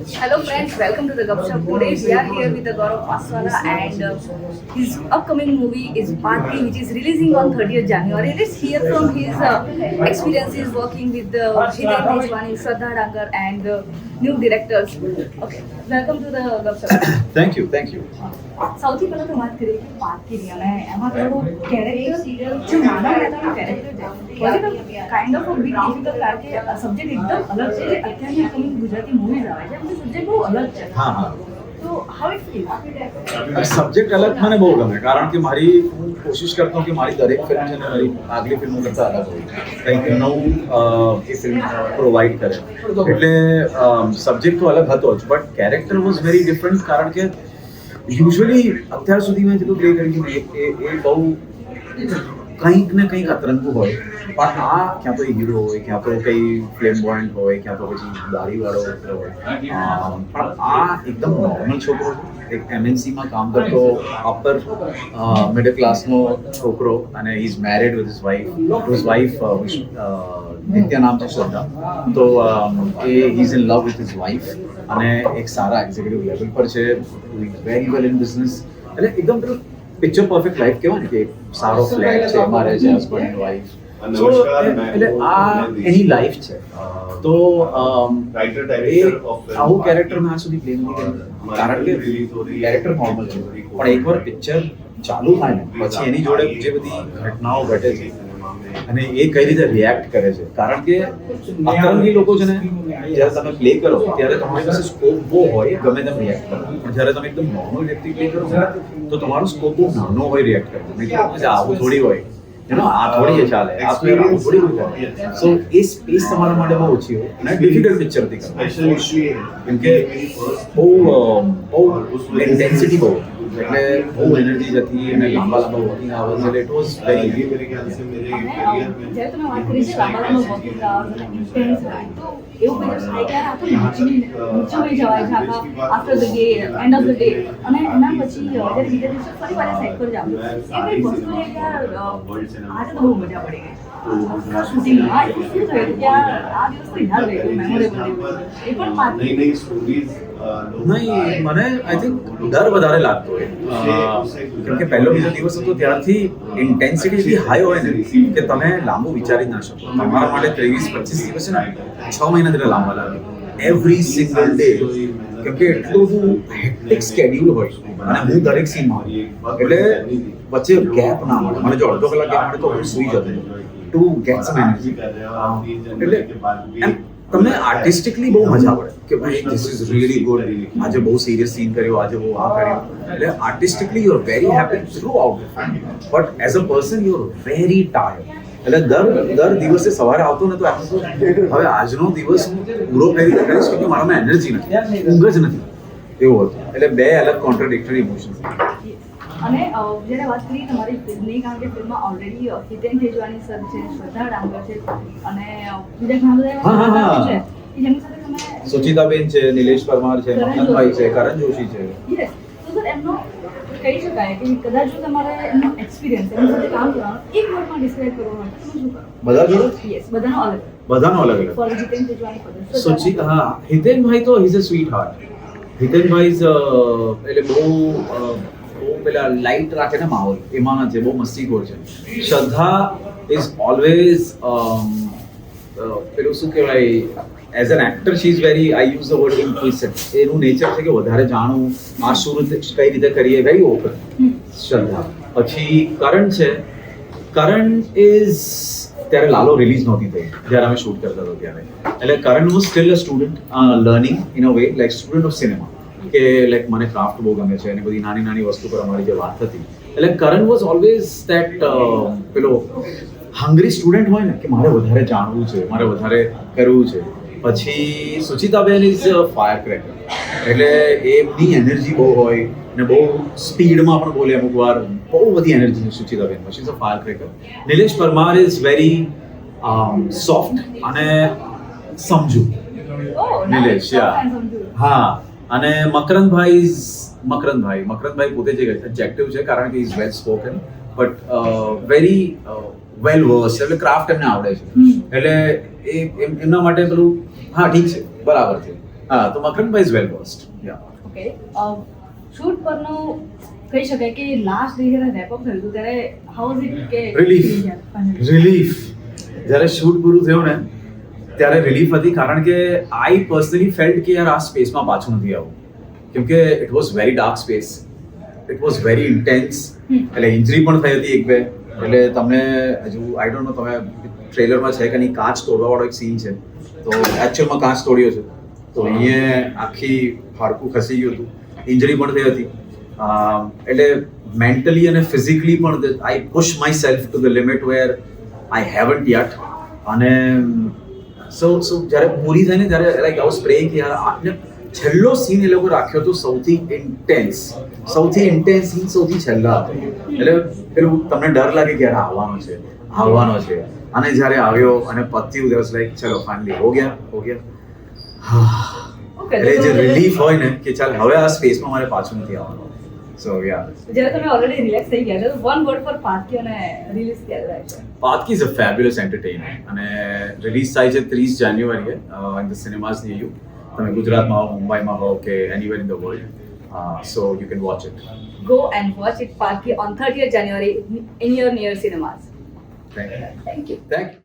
Hello friends, welcome to the Gupshup. Today we are here with the Gaurav Paswala and his upcoming movie is Part 3 which is releasing on 30th January. Let's hear from his experiences working with the Hiten Tejwani, Shraddha Dangar and the new directors. Okay, welcome to the Gupshup. Thank you thank you સૌથી પહેલા તો વાત કરીએ કે part 3 અને એમાં થોડું character જે માનવ રહેતાનું કેરેક્ટર છે was kind of a big difficult કારણ કે સબ્જેક્ટ એકદમ અલગ છે જે અત્યારની અપકમિંગ ગુજરાતી મૂવીઝ આવે છે એમાં સબ્જેક્ટ બહુ અલગ છે. હા હા તો હાઉ ઇટ ફીલ? સબ્જેક્ટ અલગ મને બહુ ગમે કારણ કે મારી હું કોશિશ કરતો હું કે મારી દરેક ફિલ્મ છે ને મારી આગલી ફિલ્મો કરતાં અલગ હોય કંઈક નવું એ ફિલ્મ પ્રોવાઈડ કરે એટલે સબ્જેક્ટ તો અલગ હતો જ but character was very different કારણ કે યુઝ્યુઅલી અત્યાર સુધી મેં જેટલું પ્લે કર્યું એ બહુ કંઈક ને કંઈક અતરંગું હોય પણ આ ક્યાં તો હીરો હોય ક્યાં તો કંઈ ફ્લેમ્બોયન્ટ હોય ક્યાં તો પછી દાઢીવાળો હોય પણ આ એકદમ નોર્મલ છોકરો છે એક MNCમાં કામ કરતો અપર મિડલ ક્લાસનો છોકરો અને he is married with his wife Nitya નામ છે શ્રદ્ધા તો એ he is in love with his wife અને એક સારા એક્ઝિક્યુટિવ લેવલ પર છે વેરી વેલ ઇન બિઝનેસ એટલે એકદમ પેલું પિક્ચર પરફેક્ટ લાઈફ કહેવાય ને કે સારો ફ્લેટ છે મારે છે હસબન્ડ એન્ડ વાઇફ સો એટલે આ એની લાઈફ છે તો એ આવું કેરેક્ટર મેં આજ સુધી પ્લે નથી કર્યું કારણ કે કેરેક્ટર નોર્મલ છે પણ એકવાર પિક્ચર ચાલુ થાય ને પછી એની જોડે જે બધી ઘટનાઓ ઘટે છે અને એ કઈ રીતે રિએક્ટ કરે છે કારણ કે અત્યારની લોકો છે ને જ્યારે તમે પ્લે કરો ત્યારે તમારી પાસે સ્કોપ બહુ હોય ગમે તેમ રિએક્ટ કરો પણ જ્યારે તમે એકદમ નોર્મલ વ્યક્તિ પ્લે કરો તો તમારો સ્કોપ બહુ નાનો હોય રિએક્ટ કરવાનો નહીં તો આવું થોડી હોય આ થોડી ચાલે આ આવું થોડી હોય સો એ સ્પેસ તમારા માટે બહુ ઓછી હોય અને ડિફિકલ્ટ પિક્ચર થી કરવાનું કેમ કે બહુ ઇન્ટેન્સિટી બહુ એટલે બહુ એનર્જી જતી અને લાંબા વર્કિંગ આવર્સ એટલે ઇટ વોઝ વેરી જ્યારે તમે વાત કરી છે લાંબા વર્કિંગ આવર્સ અને ઇન્ટેન્સ હોય તો એવું બધું થાય કે આ તો નીચે જવાય છે આખા after the day end of the day અને એના પછી જ્યારે બીજા દિવસે ફરી પાછા સાઈડ પર જાવ એ કઈ વસ્તુ છે કે આજે તો બહુ મજા પડી ગઈ શૂટિંગમાં એટલું શું થયું કે આ દિવસ તો યાદ રહી ગયો મેમોરેબલ એ પણ પાર્ટ નહીં મને આઈ થિંક ડર વધારે લાગતો હોય કેમ કે પહેલો બીજો દિવસ હતો ત્યારથી ઇન્ટેન્સિટી એટલી હાઈ હોય ને કે તમે લાંબુ વિચારી જ ના શકો તમારા માટે 23-25 દિવસ છે ને 6 મહિના જેટલા લાંબા લાગે એવરી સિંગલ ડે કેમ કે એટલું બધું હેક્ટિક સ્કેડ્યુલ હોય અને હું દરેક સીનમાં એટલે વચ્ચે ગેપ ના મળે મને જો અડધો કલાક ગેપ મળે તો હું સૂઈ જતો ટુ ગેટ સમ એનર્જી એટલે એમ તમને આર્ટિસ્ટિકલી બહુ મજા પડે કે ભાઈ ધીસ ઇઝ રિયલી ગુડ આજે બહુ સિરિયસ સીન કર્યો આજે બહુ આ કર્યું એટલે artistically you are very happy throughout but as a person you are very tired એટલે દર દિવસે સવારે આવતો ને તો હવે આજનો દિવસ હું પૂરો ફેરી કરીશ કે મારામાં એનર્જી નથી ઊંઘ જ નથી એવું હતું એટલે બે અલગ કોન્ટ્રાડિક્ટરી ઇમોશન્સ અને જ્યારે વાત કરીએ તમારી ફિલ્મની કારણ કે ફિલ્મમાં ઓલરેડી હિતેન તેજવાની સર છે શ્રદ્ધા ડાંગર છે અને બીજા ઘણા બધા છે જેની સાથે તમે સુચિતાબેન છે નિલેશ પરમાર છે મકરંદભાઈ છે કરણ જોશી છે યસ તો સર એમનો કહી શકાય કે કદાચ જો તમારે એમનો એક્સપિરિયન્સ એમની સાથે કામ કરવાનો એક વર્ડમાં ડિસ્ક્રાઇબ કરવો હોય તો શું કરો બધા જોડે યસ બધાનો અલગ ફોર હિતેન તેજવાની પદ સુચિત હા હિતેનભાઈ તો is a sweet heart Hitenbhai એટલે બહુ પેલા લાઇટ રાખે ને માહોલ એમાં છે બહુ મસ્તીખોર છે શ્રદ્ધા ઇઝ ઓલવેઝ પેલું શું કહેવાય as an actor she is very I use the word inquisitive એનું નેચર છે કે વધારે જાણવું આ શું કઈ રીતે કરીએ વેરી ઓપન શ્રદ્ધા પછી કરણ છે કરણ ઇઝ ત્યારે લાલો રિલીઝ નહોતી થઈ જ્યારે અમે શૂટ કરતા હતા ત્યારે એટલે Karan was still a student learning in a way like student of cinema કે લાઈક મને ક્રાફ્ટ બહુ ગમે છે અને બધી નાની નાની વસ્તુ પર અમારી જે વાત હતી એટલે કરણ વોઝ ઓલવેઝ દેટ પેલો હંગ્રી સ્ટુડન્ટ હોય ને કે મારે વધારે જાણવું છે મારે વધારે કરવું છે પછી સુચિતાબેન ઇઝ ફાયર ક્રેકર એટલે એમની એનર્જી બહુ હોય ને બહુ સ્પીડમાં પણ બોલે અમુક વાર બહુ બધી એનર્જી છે સુચિતાબેન પછી is a fire cracker Nilesh Parmar is very soft અને સમજુ નિલેશ હા અને મકરંદભાઈ પોતે જે એડજેક્ટિવ છે કારણ કે is well spoken but very well versed એટલે ક્રાફ્ટ એમને આવડે છે એટલે એ એમના માટે પેલું હા ઠીક છે બરાબર છે હા તો મકરંદભાઈ is well versed yeah okay shoot પરનું કહી શકાય કે લાસ્ટ ડે જ્યારે રેપ અપ થયું હતું ત્યારે હાઉ વોઝ ઇટ કે રિલીફ જ્યારે શૂટ પૂરું થયું ને ત્યારે રિલીફ હતી કારણ કે આઈ પર્સનલી ફેલ્ટ કે યાર આ સ્પેસમાં પાછું નથી આવું કેમ કે it was very dark space it was very intense એટલે ઇન્જરી પણ થઈ હતી એક બે એટલે તમને હજુ આઈ ડોન્ટ નો તમે ટ્રેલરમાં છે કે નહીં કાચ તોડવાવાળો એક સીન છે તો એકચ્યુઅલમાં કાચ તોડ્યો છે તો અહીંયા આખી હાડકું ખસી ગયું હતું ઇન્જરી પણ થઈ હતી એટલે મેન્ટલી અને ફિઝિકલી પણ I push myself to the limit where I haven't yet અને સો જ્યારે પૂરી થઈ ને ત્યારે લાઈક આઈ વોઝ પ્રેઇંગ કે યાર આને છેલ્લો સીન એ લોકો રાખ્યો હતો સૌથી ઇન્ટેન્સ સીન સૌથી છેલ્લા હતો એટલે પેલું તમને ડર લાગે કે યાર આવવાનો છે અને જ્યારે આવ્યો અને પત્યું દેવસ લાઈક ચલો ફાઇનલી હો ગયા એટલે જે રિલીફ હોય ને કે ચાલ હવે આ સ્પેસમાં મારે પાછું નથી આવવાનું સો યા જ્યારે તમે ઓલરેડી રિલેક્સ થઈ ગયા છો વન વર્ડ પર પાર્કી અને રિલીઝ ક્યારે થાય છે પાર્કી ઇઝ અ ફેબ્યુલસ એન્ટરટેનર અને રિલીઝ થાય છે 30 જાન્યુઆરીએ ઇન ધ સિનેમાસ નિયર યુ તમે ગુજરાતમાં હો મુંબઈમાં હો કે anywhere in the world so you can watch it Go and watch it Parky on 30th January in your near cinemas. Thank you Thank you. Thank you